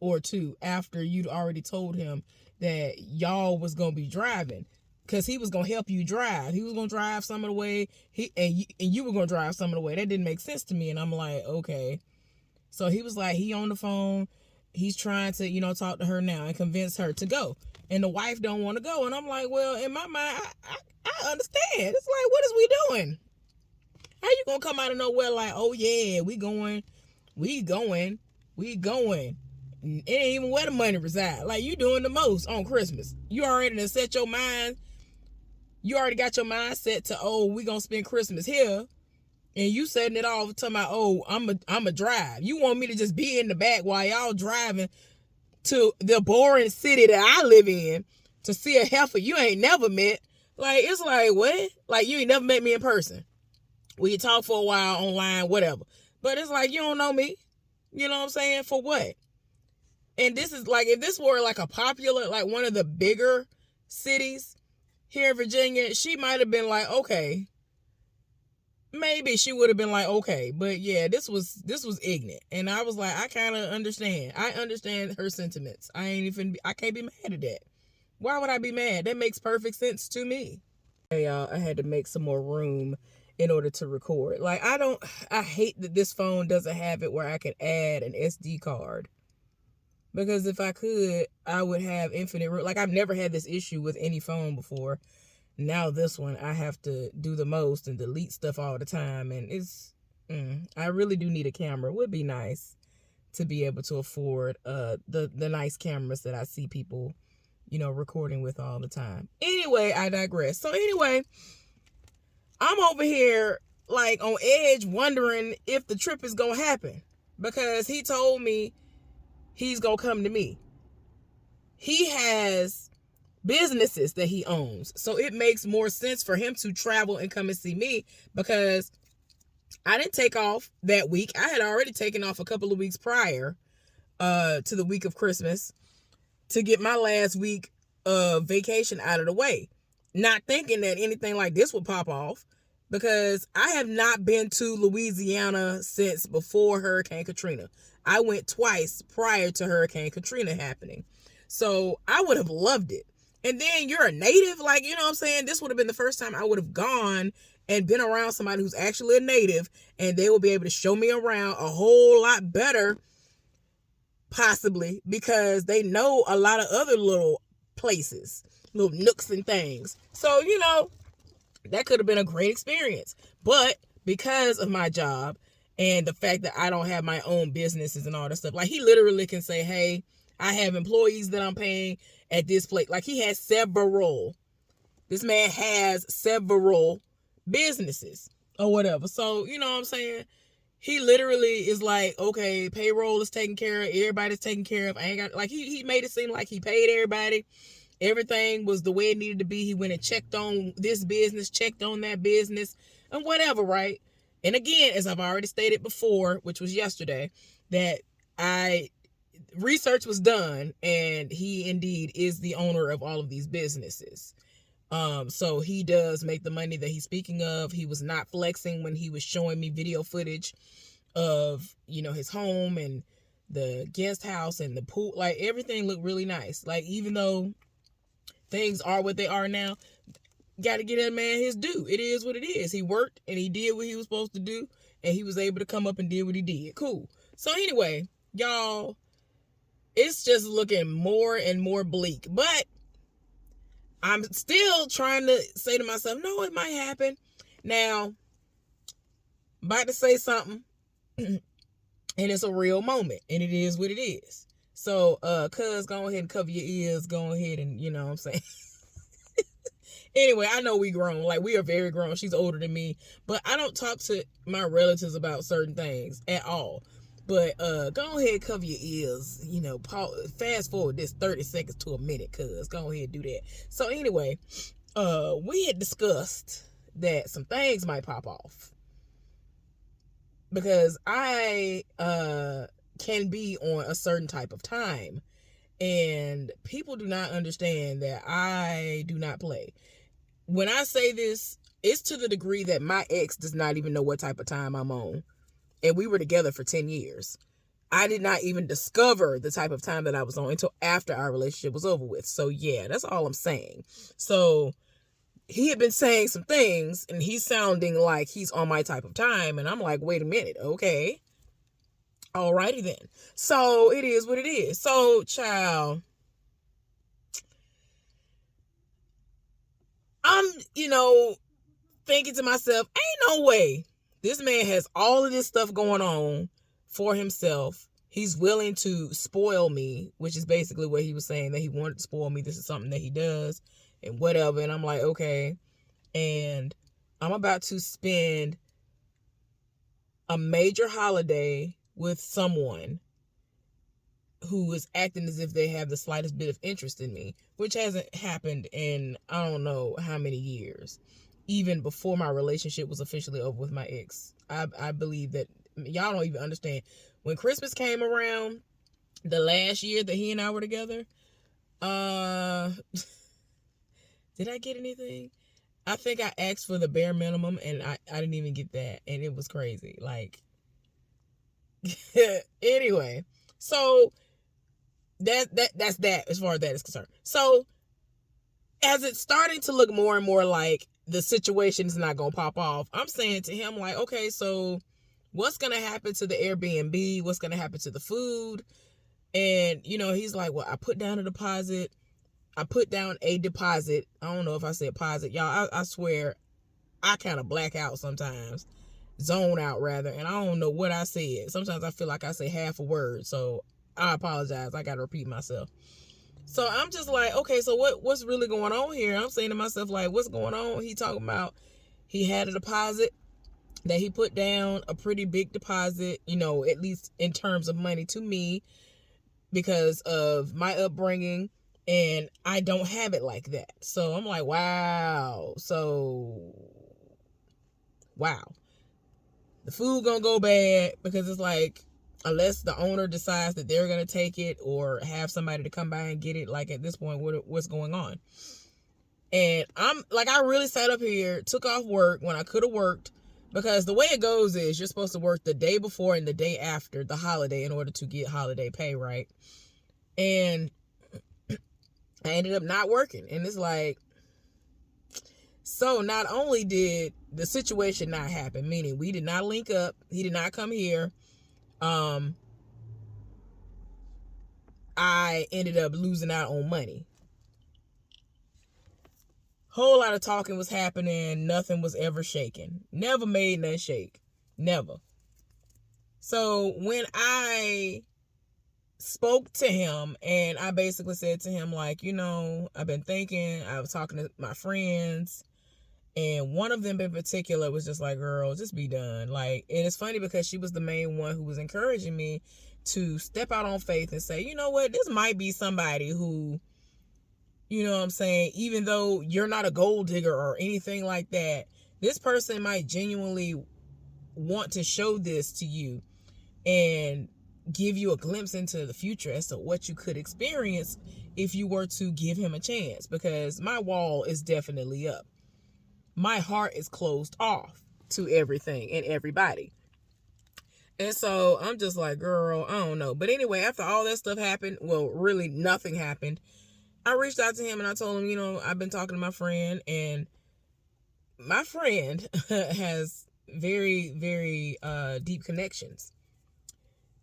or two after you'd already told him that y'all was gonna be driving? Because he was gonna help you drive. He was gonna drive some of the way. And you were gonna drive some of the way. That didn't make sense to me. And I'm like, okay. So he was like, he on the phone. He's trying to, talk to her now and convince her to go. And the wife don't want to go. And I'm like, well, in my mind, I understand. It's like, what is we doing? How you gonna come out of nowhere like, oh yeah, we going. It ain't even where the money reside. Like, you doing the most on Christmas. You already done set your mind. You already got your mind set to, oh, we gonna spend Christmas here. And you setting it off talking about, oh, I'm a drive. You want me to just be in the back while y'all driving to the boring city that I live in to see a heifer you ain't never met. Like, it's like, what? Like, you ain't never met me in person. We talk for a while online, whatever. But it's like, you don't know me. You know what I'm saying? For what? And this is like, if this were like a popular, like one of the bigger cities here in Virginia, she might have been like, okay. Maybe she would have been like, okay. But yeah, this was ignorant. And I was like, I kind of understand. I understand her sentiments. I can't be mad at that. Why would I be mad? That makes perfect sense to me. Hey, y'all, I had to make some more room in order to record. Like, I hate that this phone doesn't have it where I can add an SD card. Because if I could, I would have infinite room. Like, I've never had this issue with any phone before. Now this one, I have to do the most and delete stuff all the time. And I really do need a camera. It would be nice to be able to afford the nice cameras that I see people, recording with all the time. Anyway, I digress. So anyway, I'm over here like on edge wondering if the trip is going to happen. Because he told me he's going to come to me. He has businesses that he owns. So it makes more sense for him to travel and come and see me, because I didn't take off that week. I had already taken off a couple of weeks prior to the week of Christmas to get my last week of vacation out of the way. Not thinking that anything like this would pop off, because I have not been to Louisiana since before Hurricane Katrina. I went twice prior to Hurricane Katrina happening. So I would have loved it. And then you're a native, like, you know what I'm saying? This would have been the first time I would have gone and been around somebody who's actually a native, and they will be able to show me around a whole lot better, possibly, because they know a lot of other little places, little nooks and things. So, that could have been a great experience. But because of my job and the fact that I don't have my own businesses and all that stuff, like, he literally can say, hey, I have employees that I'm paying at this place. Like, he has several. This man has several businesses or whatever. So, you know what I'm saying? He literally is like, okay, payroll is taken care of. Everybody's taken care of. I ain't got, like, he made it seem like he paid everybody. Everything was the way it needed to be. He went and checked on this business, checked on that business, and whatever, right? And again, as I've already stated before, which was yesterday, that research was done, and he indeed is the owner of all of these businesses. So he does make the money that he's speaking of. He was not flexing when he was showing me video footage of, his home and the guest house and the pool. Like, everything looked really nice. Like, even though things are what they are now, got to get that man his due. It is what it is. He worked and he did what he was supposed to do, and he was able to come up and did what he did. Cool. So anyway, y'all, it's just looking more and more bleak. But I'm still trying to say to myself, no, it might happen. Now, about to say something, and it's a real moment, and it is what it is. So, cuz, go ahead and cover your ears. Go ahead and, you know what I'm saying? Anyway, I know we grown. Like, we are very grown. She's older than me. But I don't talk to my relatives about certain things at all. But go ahead, cover your ears. You know, fast forward this 30 seconds to a minute, cuz. Go ahead and do that. So anyway, we had discussed that some things might pop off. Because I can be on a certain type of time. And people do not understand that I do not play. When I say this, it's to the degree that my ex does not even know what type of time I'm on. And we were together for 10 years. I did not even discover the type of time that I was on until after our relationship was over with. So yeah, that's all I'm saying. So he had been saying some things and he's sounding like he's on my type of time. And I'm like, wait a minute. Okay. Alrighty then. So it is what it is. So, child, I'm, thinking to myself, ain't no way this man has all of this stuff going on for himself. He's willing to spoil me, which is basically what he was saying, that he wanted to spoil me. This is something that he does and whatever. And I'm like, okay. And I'm about to spend a major holiday with someone who is acting as if they have the slightest bit of interest in me, which hasn't happened in I don't know how many years, even before my relationship was officially over with my ex. I believe that y'all don't even understand. When Christmas came around, the last year that he and I were together, did I get anything? I think I asked for the bare minimum and I didn't even get that, and it was crazy. Like, anyway, so that's that as far as that is concerned. So as it's starting to look more and more like the situation is not gonna pop off, I'm saying to him, like, okay, so what's gonna happen to the Airbnb? What's gonna happen to the food? And he's like, well, I put down a deposit. I don't know if I said deposit. Y'all, I swear I kind of black out sometimes, zone out rather, and I don't know what I said. Sometimes I feel like I say half a word, so I apologize. I got to repeat myself. So I'm just like, okay, so what's really going on here? I'm saying to myself, like, what's going on? He talking about he had a deposit that he put down, a pretty big deposit, at least in terms of money to me because of my upbringing, and I don't have it like that. So I'm like, wow. So, wow. The food gonna go bad because it's like, unless the owner decides that they're going to take it or have somebody to come by and get it, like at this point, what's going on? And I'm like, I really sat up here, took off work when I could have worked, because the way it goes is you're supposed to work the day before and the day after the holiday in order to get holiday pay, right? And I ended up not working. And it's like, so not only did the situation not happen, meaning we did not link up, he did not come here, I ended up losing out on money. Whole lot of talking was happening. Nothing was ever shaken. Never made nothing shake. Never. So when I spoke to him and I basically said to him, like, I've been thinking, I was talking to my friends, and one of them in particular was just like, girl, just be done. Like, and it's funny because she was the main one who was encouraging me to step out on faith and say, you know what, this might be somebody who, you know what I'm saying, even though you're not a gold digger or anything like that, this person might genuinely want to show this to you and give you a glimpse into the future as to what you could experience if you were to give him a chance, because my wall is definitely up. My heart is closed off to everything and everybody. And so I'm just like, girl, I don't know. But anyway, after all that stuff happened, well, really nothing happened, I reached out to him and I told him, I've been talking to my friend, and my friend has very, very deep connections.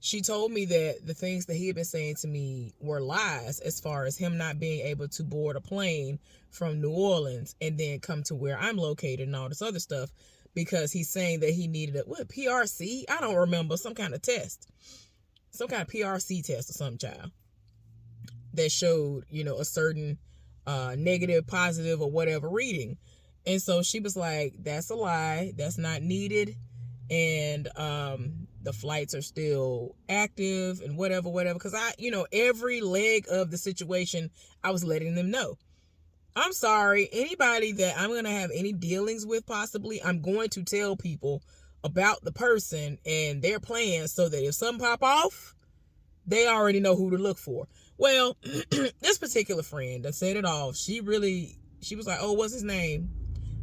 she told me that the things that he had been saying to me were lies, as far as him not being able to board a plane from New Orleans and then come to where I'm located and all this other stuff, because he's saying that he needed a PRC? I don't remember, some kind of test, some kind of PRC test or some child that showed, a certain negative, positive, or whatever reading. And so she was like, that's a lie, that's not needed, and the flights are still active and whatever, because every leg of the situation, I was letting them know. I'm sorry, anybody that I'm going to have any dealings with, possibly, I'm going to tell people about the person and their plans, so that if something pop off, they already know who to look for. Well, this particular friend that said it all, she was like, oh, what's his name?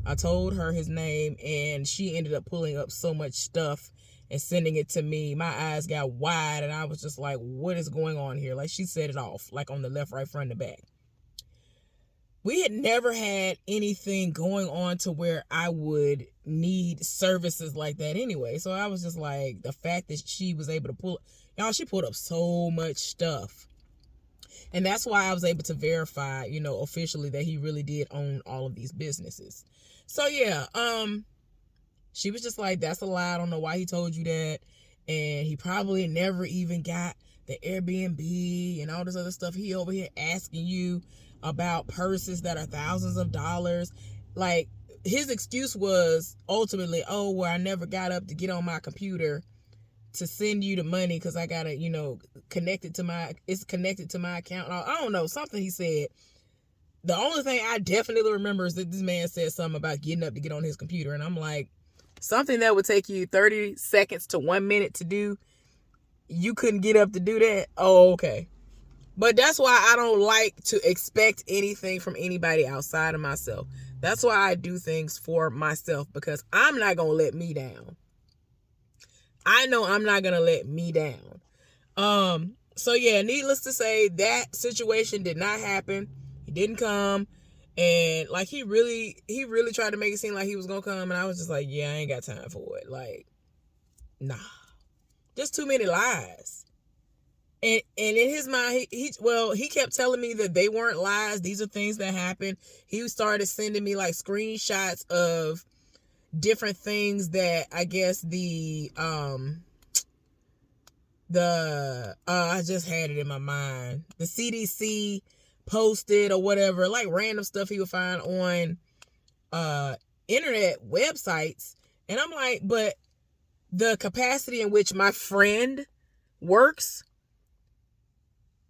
I told her his name, and she ended up pulling up so much stuff and sending it to me. My eyes got wide, and I was just like, what is going on here? Like, she said it off, like on the left, right, front, and back. We had never had anything going on to where I would need services like that anyway. So I was just like, the fact that she was able to she pulled up so much stuff. And that's why I was able to verify, officially, that he really did own all of these businesses. So yeah, she was just like, that's a lie. I don't know why he told you that. And he probably never even got the Airbnb and all this other stuff. He over here asking you about purses that are thousands of dollars. Like, his excuse was ultimately, oh, well, I never got up to get on my computer to send you the money because I gotta, it's connected to my account. I don't know, something he said. The only thing I definitely remember is that this man said something about getting up to get on his computer. And I'm like, something that would take you 30 seconds to 1 minute to do, you couldn't get up to do that? Oh, okay. But that's why I don't like to expect anything from anybody outside of myself. That's why I do things for myself, because I'm not going to let me down. I know I'm not going to let me down. So yeah, needless to say, that situation did not happen. He didn't come. And like, he really tried to make it seem like he was going to come. And I was just like, yeah, I ain't got time for it. Like, nah, just too many lies. And in his mind, he kept telling me that they weren't lies. These are things that happened. He started sending me like screenshots of different things that I guess I just had it in my mind. The CDC posted or whatever, like random stuff he would find on internet websites. And I'm like, but the capacity in which my friend works,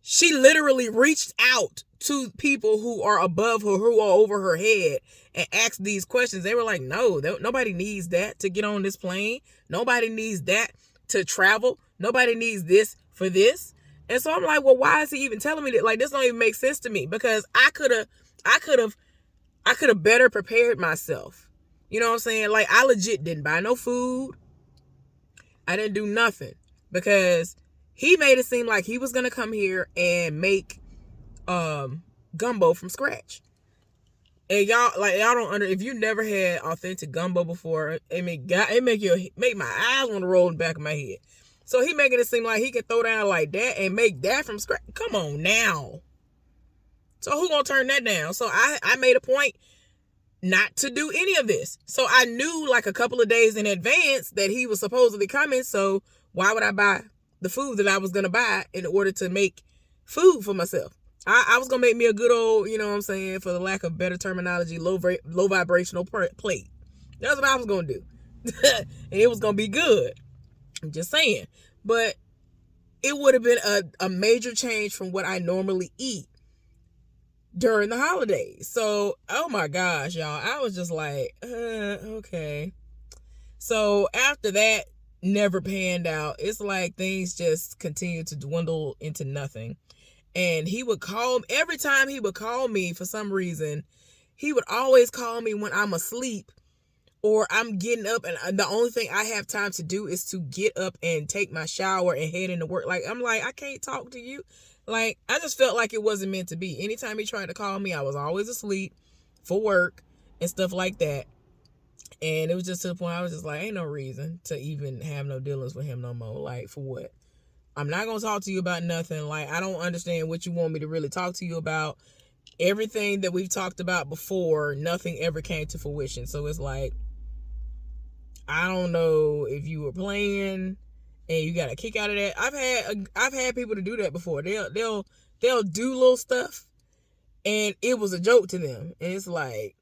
she literally reached out to people who are above her, who are over her head, and asked these questions. They were like, no, nobody needs that to get on this plane. Nobody needs that to travel. Nobody needs this for this. And so I'm like, well, why is he even telling me that? Like, this don't even make sense to me, because I could have better prepared myself. You know what I'm saying? Like, I legit didn't buy no food. I didn't do nothing, because he made it seem like he was going to come here and make gumbo from scratch. And y'all don't if you never had authentic gumbo before, it make my eyes want to roll in the back of my head. So he making it seem like he can throw down like that and make that from scratch. Come on now. So who gonna turn that down? So I made a point not to do any of this. So I knew like a couple of days in advance that he was supposedly coming. So why would I buy the food that I was gonna buy in order to make food for myself? I was gonna make me a good old, you know what I'm saying, for the lack of better terminology, low vibrational plate. That's what I was gonna do. And it was gonna be good. I'm just saying. But it would have been a major change from what I normally eat during the holidays. So, oh my gosh, y'all, I was just like, okay. So after that never panned out. It's like things just continue to dwindle into nothing. And he would call, every time he would call me, for some reason, he would always call me when I'm asleep or I'm getting up, and the only thing I have time to do is to get up and take my shower and head into work. Like, I'm like, I can't talk to you. Like, I just felt like it wasn't meant to be. Anytime he tried to call me, I was always asleep for work and stuff like that. And it was just to the point I was just like, ain't no reason to even have no dealings with him no more. Like, for what? I'm not going to talk to you about nothing. Like, I don't understand what you want me to really talk to you about. Everything that we've talked about before, nothing ever came to fruition. So it's like, I don't know if you were playing and you got a kick out of that. I've had people to do that before. They'll do little stuff and it was a joke to them. And it's like,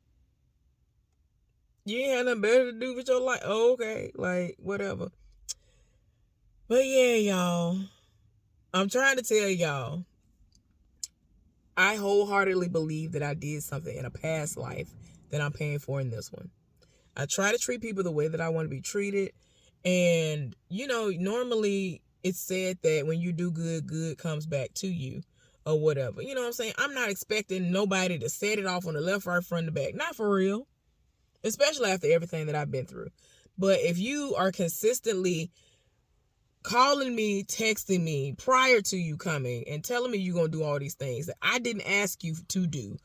you ain't had nothing better to do with your life. Oh, okay. Like, whatever. But yeah, y'all. I'm trying to tell y'all, I wholeheartedly believe that I did something in a past life that I'm paying for in this one. I try to treat people the way that I want to be treated. And, you know, normally it's said that when you do good, good comes back to you or whatever. You know what I'm saying? I'm not expecting nobody to set it off on the left, right, front, and back. Not for real. Especially after everything that I've been through. But if you are consistently calling me, texting me prior to you coming and telling me you're going to do all these things that I didn't ask you to do,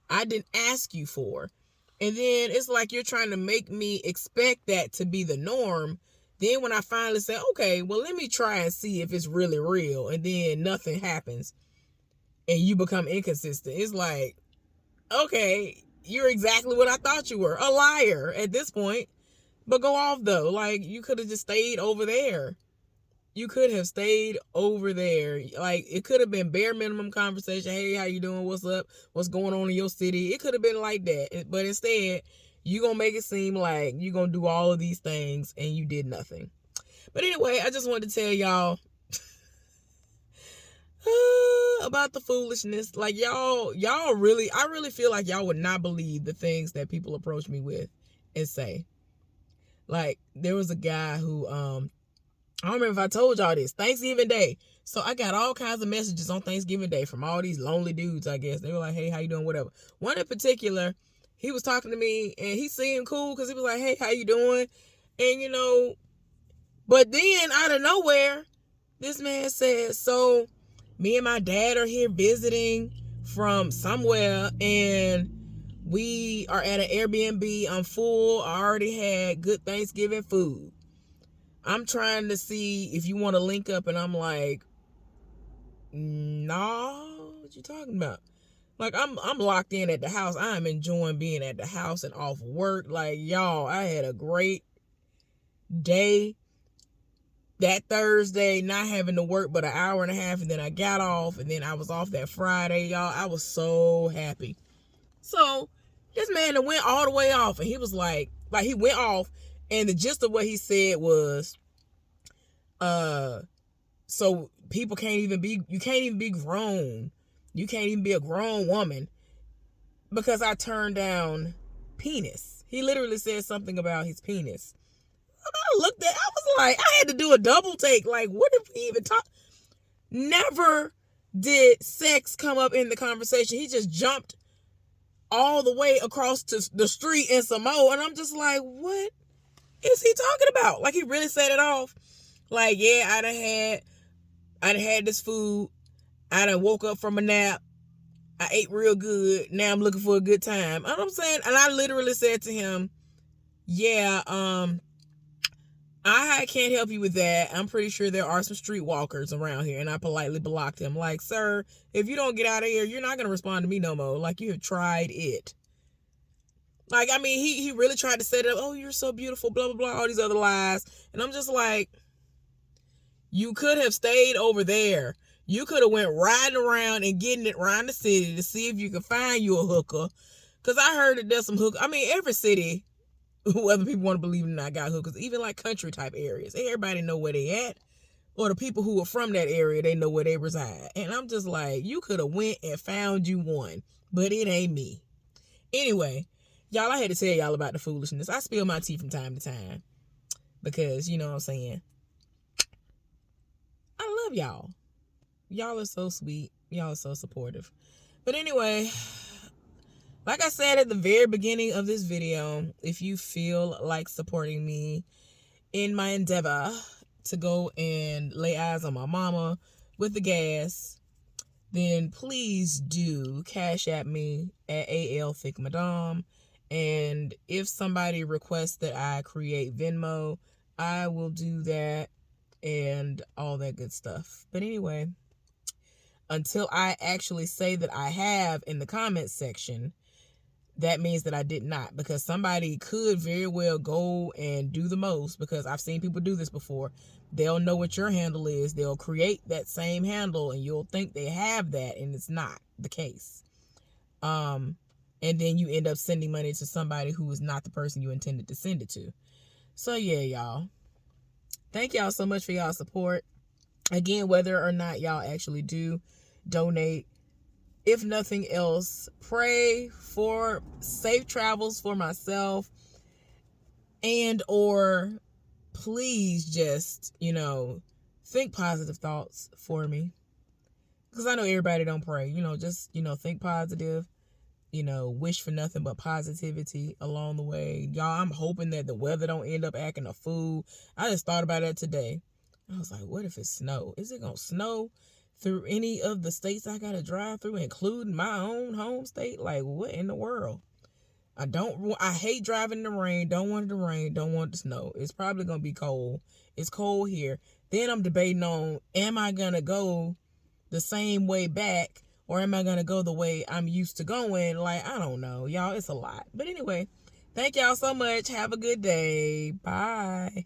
I didn't ask you for, and then it's like you're trying to make me expect that to be the norm. Then when I finally say, okay, well, let me try and see if it's really real, and then nothing happens and you become inconsistent, it's like, okay, you're exactly what I thought you were, a liar at this point. But go off though. Like, you could have just stayed over there. You could have stayed over there. Like, it could have been bare minimum conversation. Hey, how you doing? What's up? What's going on in your city? It could have been like that. But instead, you going to make it seem like you going to do all of these things and you did nothing. But anyway, I just wanted to tell y'all about the foolishness. Like, y'all really, I really feel like y'all would not believe the things that people approach me with and say. Like, there was a guy who, I don't remember if I told y'all this. Thanksgiving Day. So I got all kinds of messages on Thanksgiving Day from all these lonely dudes, I guess. They were like, hey, how you doing? Whatever. One in particular, he was talking to me and he seemed cool because he was like, hey, how you doing? And, you know, but then out of nowhere, this man said, so me and my dad are here visiting from somewhere and we are at an Airbnb. I'm full. I already had good Thanksgiving food. I'm trying to see if you want to link up, and I'm like, nah, what you talking about? Like, I'm locked in at the house. I am enjoying being at the house and off work. Like, y'all, I had a great day that Thursday, not having to work but an hour and a half, and then I got off, and then I was off that Friday, y'all. I was so happy. So this man went all the way off, and he was like he went off, and the gist of what he said was, so people you can't even be grown. You can't even be a grown woman because I turned down penis. He literally said something about his penis. I looked at, I was like, I had to do a double take. Like, what did we even talk? Never did sex come up in the conversation. He just jumped all the way across to the street in Samoa. And I'm just like, what is he talking about? Like, he really set it off. Like, yeah, I done had this food. I done woke up from a nap. I ate real good. Now I'm looking for a good time. You know what I'm saying? And I literally said to him, yeah, I can't help you with that. I'm pretty sure there are some streetwalkers around here. And I politely blocked him. Like, sir, if you don't get out of here, you're not going to respond to me no more. Like, you have tried it. Like, I mean, he really tried to set it up. Oh, you're so beautiful, blah, blah, blah, all these other lies. And I'm just like, you could have stayed over there. You could have went riding around and getting it around the city to see if you could find you a hooker. Because I heard that there's some hookers. I mean, every city, whether people want to believe it or not, got hookers. Even like country type areas. Everybody know where they at. Or the people who are from that area, they know where they reside. And I'm just like, you could have went and found you one. But it ain't me. Anyway, y'all, I had to tell y'all about the foolishness. I spill my tea from time to time. Because, you know what I'm saying? I love y'all. Y'all are so sweet. Y'all are so supportive. But anyway, like I said at the very beginning of this video, if you feel like supporting me in my endeavor to go and lay eyes on my mama with the gas, then please do cash at me at AL Thick Madame. And if somebody requests that I create Venmo, I will do that. and all that good stuff. But anyway, until I actually say that I have in the comments section, that means that I did not, because somebody could very well go and do the most, because I've seen people do this before. They'll know what your handle is. They'll create that same handle and you'll think they have that, and it's not the case. And then you end up sending money to somebody who is not the person you intended to send it to. So yeah, y'all. Thank y'all so much for y'all support. Again, whether or not y'all actually do donate, if nothing else, pray for safe travels for myself, and or please just, think positive thoughts for me. Because I know everybody don't pray. Just, think positive. Wish for nothing but positivity along the way. Y'all, I'm hoping that the weather don't end up acting a fool. I just thought about that today. I was like, what if it snow? Is it going to snow through any of the states I got to drive through, including my own home state? Like, what in the world? I hate driving in the rain. Don't want it to rain. Don't want it to snow. It's probably going to be cold. It's cold here. Then I'm debating on, am I going to go the same way back, or am I going to go the way I'm used to going? Like, I don't know. Y'all, it's a lot. But anyway, thank y'all so much. Have a good day. Bye.